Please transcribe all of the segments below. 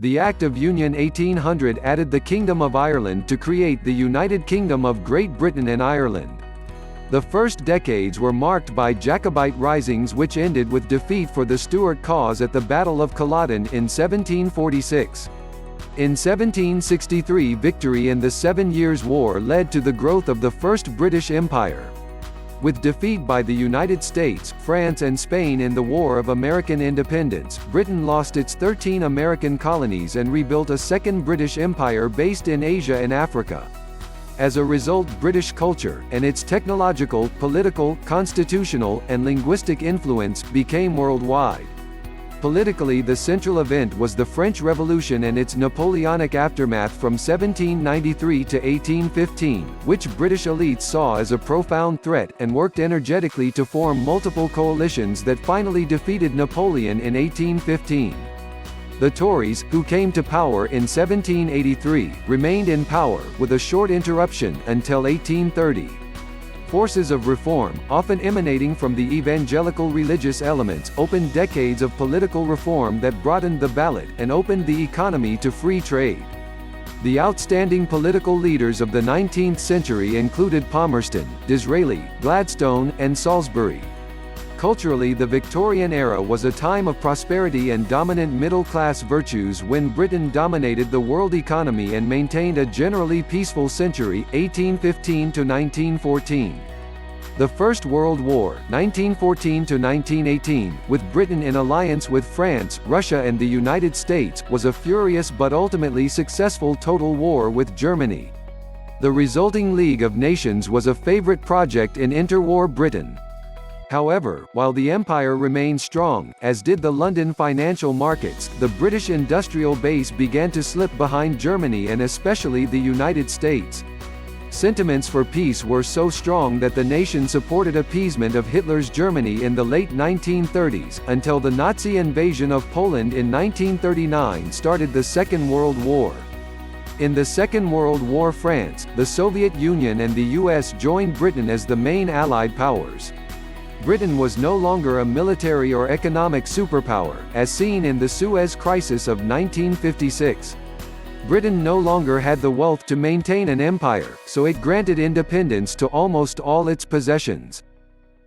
The Act of Union 1800 added the Kingdom of Ireland to create the United Kingdom of Great Britain and Ireland. The first decades were marked by Jacobite risings which ended with defeat for the Stuart cause at the Battle of Culloden in 1746. In 1763, victory in the Seven Years' War led to the growth of the First British Empire. With defeat by the United States, France and Spain in the War of American Independence, Britain lost its 13 American colonies and rebuilt a second British Empire based in Asia and Africa. As a result, British culture, and its technological, political, constitutional, and linguistic influence, became worldwide. Politically, the central event was the French Revolution and its Napoleonic aftermath from 1793 to 1815, which British elites saw as a profound threat, and worked energetically to form multiple coalitions that finally defeated Napoleon in 1815. The Tories, who came to power in 1783, remained in power, with a short interruption, until 1830. Forces of reform, often emanating from the evangelical religious elements, opened decades of political reform that broadened the ballot, and opened the economy to free trade. The outstanding political leaders of the 19th century included Palmerston, Disraeli, Gladstone, and Salisbury. Culturally, the Victorian era was a time of prosperity and dominant middle-class virtues when Britain dominated the world economy and maintained a generally peaceful century, 1815 to 1914. The First World War, 1914 to 1918, with Britain in alliance with France, Russia and the United States, was a furious but ultimately successful total war with Germany. The resulting League of Nations was a favorite project in interwar Britain. However, while the empire remained strong, as did the London financial markets, the British industrial base began to slip behind Germany and especially the United States. Sentiments for peace were so strong that the nation supported appeasement of Hitler's Germany in the late 1930s, until the Nazi invasion of Poland in 1939 started the Second World War. In the Second World War, France, the Soviet Union and the US joined Britain as the main Allied powers. Britain was no longer a military or economic superpower, as seen in the Suez Crisis of 1956. Britain no longer had the wealth to maintain an empire, so it granted independence to almost all its possessions.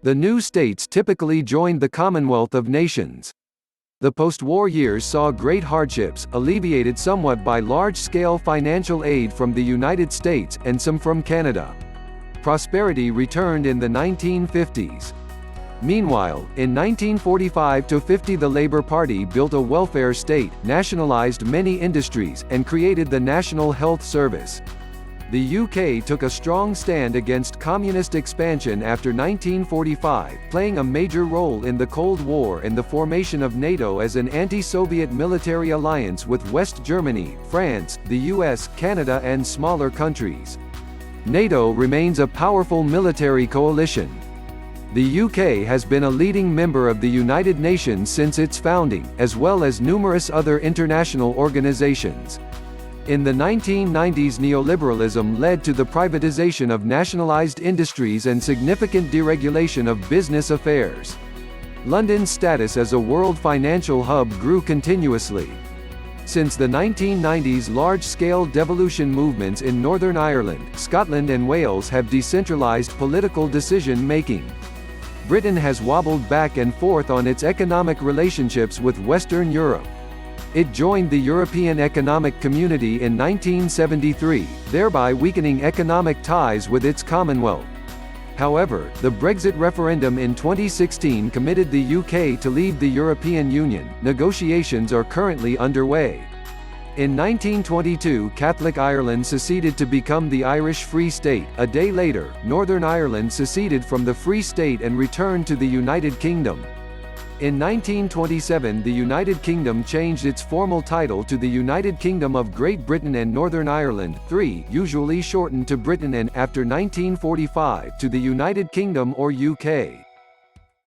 The new states typically joined the Commonwealth of Nations. The post-war years saw great hardships, alleviated somewhat by large-scale financial aid from the United States, and some from Canada. Prosperity returned in the 1950s. Meanwhile, in 1945–50 the Labour Party built a welfare state, nationalised many industries, and created the National Health Service. The UK took a strong stand against communist expansion after 1945, playing a major role in the Cold War and the formation of NATO as an anti-Soviet military alliance with West Germany, France, the US, Canada and smaller countries. NATO remains a powerful military coalition. The UK has been a leading member of the United Nations since its founding, as well as numerous other international organizations. In the 1990s, neoliberalism led to the privatization of nationalized industries and significant deregulation of business affairs. London's status as a world financial hub grew continuously. Since the 1990s, large-scale devolution movements in Northern Ireland, Scotland and Wales have decentralized political decision-making. Britain has wobbled back and forth on its economic relationships with Western Europe. It joined the European Economic Community in 1973, thereby weakening economic ties with its Commonwealth. However, the Brexit referendum in 2016 committed the UK to leave the European Union. Negotiations are currently underway. In 1922, Catholic Ireland seceded to become the Irish Free State. A day later, Northern Ireland seceded from the Free State and returned to the United Kingdom. In 1927, the United Kingdom changed its formal title to the United Kingdom of Great Britain and Northern Ireland, usually shortened to Britain, and, after 1945, to the United Kingdom or UK.